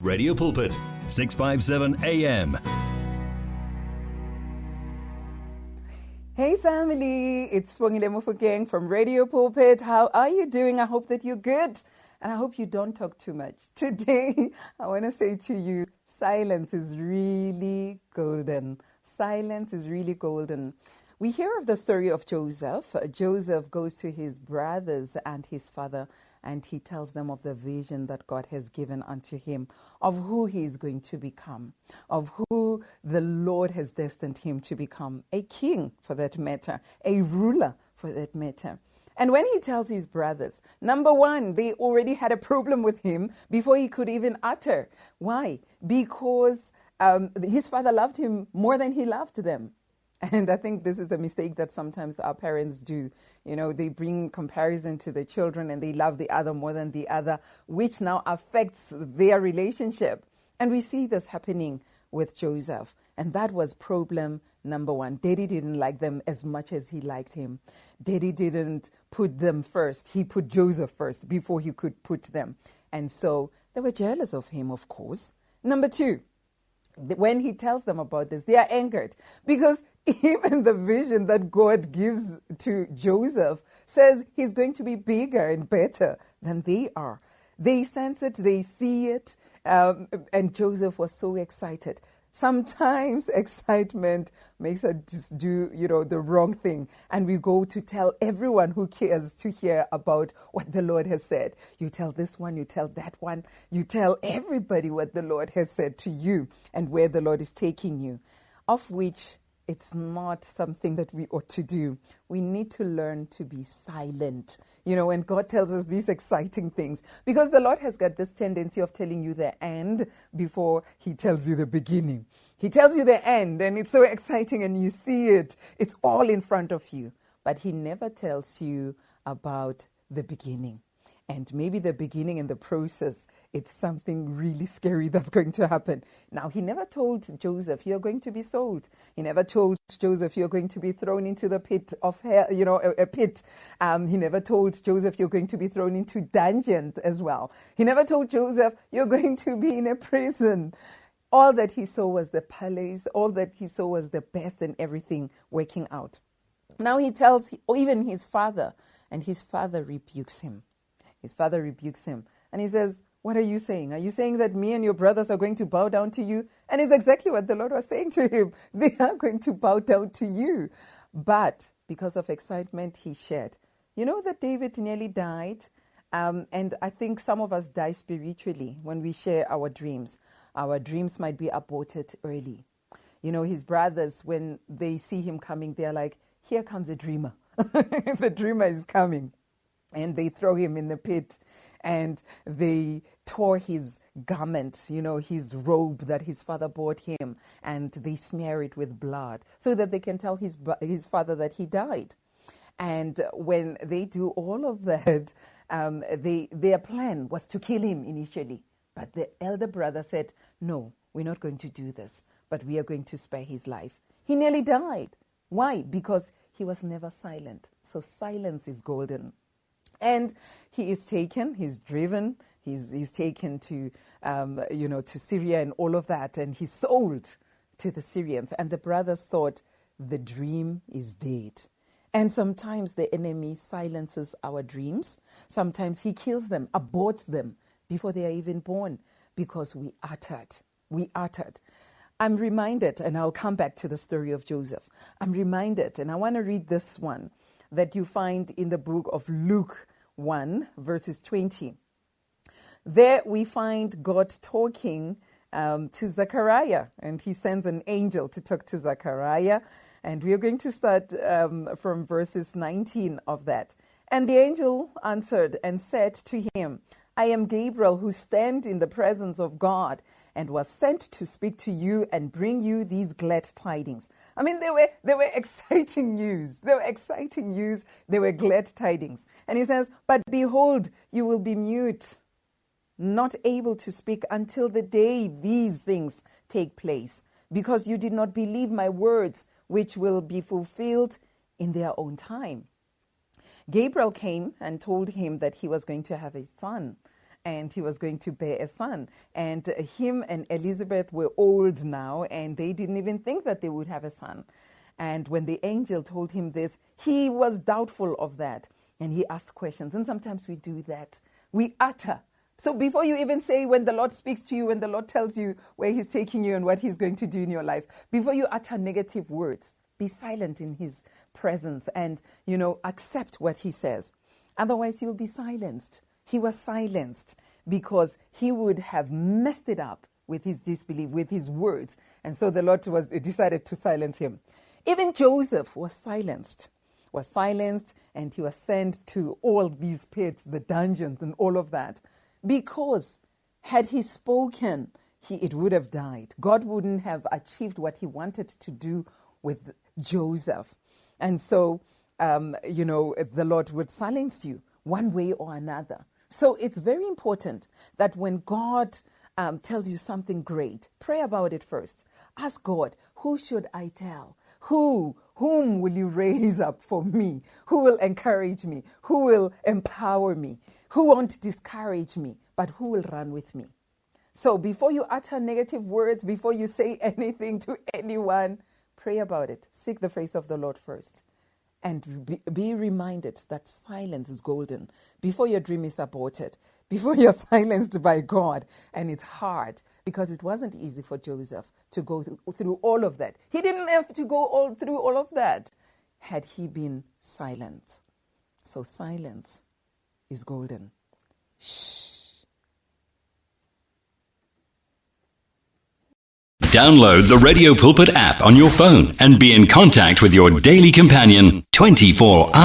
Radio Pulpit, 657 AM. Hey family, it's Sibongile Mofokeng from Radio Pulpit. How are you doing? I hope that you're good. And I hope you don't talk too much. Today, I want to say to you, silence is really golden. Silence is really golden. We hear of the story of Joseph. Joseph goes to his brothers and his father, and he tells them of the vision that God has given unto him, of who he is going to become, of who the Lord has destined him to become, a king for that matter, a ruler for that matter. And when he tells his brothers, number one, they already had a problem with him before he could even utter. Why? Because his father loved him more than he loved them. And I think this is the mistake that sometimes our parents do. You know, they bring comparison to the children and they love the other more than the other, which now affects their relationship. And we see this happening with Joseph. And that was problem number one. Daddy didn't like them as much as he liked him. Daddy didn't put them first. He put Joseph first before he could put them. And so they were jealous of him, of course. Number two, when he tells them about this, they are angered because even the vision that God gives to Joseph says he's going to be bigger and better than they are. They sense it, they see it, and Joseph was so excited. Sometimes excitement makes us just do, the wrong thing. And we go to tell everyone who cares to hear about what the Lord has said. You tell this one, you tell that one. You tell everybody what the Lord has said to you and where the Lord is taking you, of which it's not something that we ought to do. We need to learn to be silent, when God tells us these exciting things. Because the Lord has got this tendency of telling you the end before he tells you the beginning. He tells you the end and it's so exciting and you see it. It's all in front of you. But he never tells you about the beginning. And maybe the beginning and the process, it's something really scary that's going to happen. Now, he never told Joseph, you're going to be sold. He never told Joseph, you're going to be thrown into the pit of hell, a pit. He never told Joseph, you're going to be thrown into dungeon as well. He never told Joseph, you're going to be in a prison. All that he saw was the palace. All that he saw was the best and everything working out. Now he tells even his father, and his father rebukes him. His father rebukes him and he says, what are you saying? Are you saying that me and your brothers are going to bow down to you? And it's exactly what the Lord was saying to him. They are going to bow down to you. But because of excitement, he shared. You know that David nearly died? And I think some of us die spiritually when we share our dreams. Our dreams might be aborted early. His brothers, when they see him coming, they're like, here comes a dreamer. The dreamer is coming. And they throw him in the pit and they tore his garment, his robe that his father bought him, and they smear it with blood so that they can tell his father that he died. And when they do all of that, their plan was to kill him initially. But the elder brother said, no, we're not going to do this, but we are going to spare his life. He nearly died. Why? Because he was never silent. So silence is golden. And he is taken, he's driven, he's taken to, to Syria and all of that. And he's sold to the Syrians. And the brothers thought the dream is dead. And sometimes the enemy silences our dreams. Sometimes he kills them, aborts them before they are even born because we uttered. I'm reminded, and I'll come back to the story of Joseph. I'm reminded, and I want to read this one that you find in the book of Luke 1, verses 20. There we find God talking to Zechariah, and he sends an angel to talk to Zechariah. And we are going to start from verses 19 of that. And the angel answered and said to him, I am Gabriel, who stand in the presence of God, and was sent to speak to you and bring you these glad tidings. I mean, they were exciting news. They were exciting news. They were glad tidings. And he says, but behold, you will be mute, not able to speak until the day these things take place, because you did not believe my words, which will be fulfilled in their own time. Gabriel came and told him that he was going to have a son. and he was going to bear a son. And him and Elizabeth were old now, and they didn't even think that they would have a son. And when the angel told him this, he was doubtful of that. And he asked questions. And sometimes we do that. We utter. So before you even say, when the Lord speaks to you, when the Lord tells you where he's taking you and what he's going to do in your life, before you utter negative words, be silent in his presence and, accept what he says. Otherwise, you'll be silenced. He was silenced because he would have messed it up with his disbelief, with his words. And so the Lord decided to silence him. Even Joseph was silenced, and he was sent to all these pits, the dungeons and all of that. Because had he spoken, it would have died. God wouldn't have achieved what he wanted to do with Joseph. And so, the Lord would silence you one way or another. So it's very important that when God tells you something great, pray about it first. Ask God, who should I tell? Whom will you raise up for me? Who will encourage me? Who will empower me? Who won't discourage me, but who will run with me? So before you utter negative words, before you say anything to anyone, pray about it. Seek the face of the Lord first. And be reminded that silence is golden. Before your dream is aborted, before you're silenced by God. And it's hard because it wasn't easy for Joseph to go through all of that. He didn't have to go through all of that had he been silent. So silence is golden. Shh. Download the Radio Pulpit app on your phone and be in contact with your daily companion 24 hours.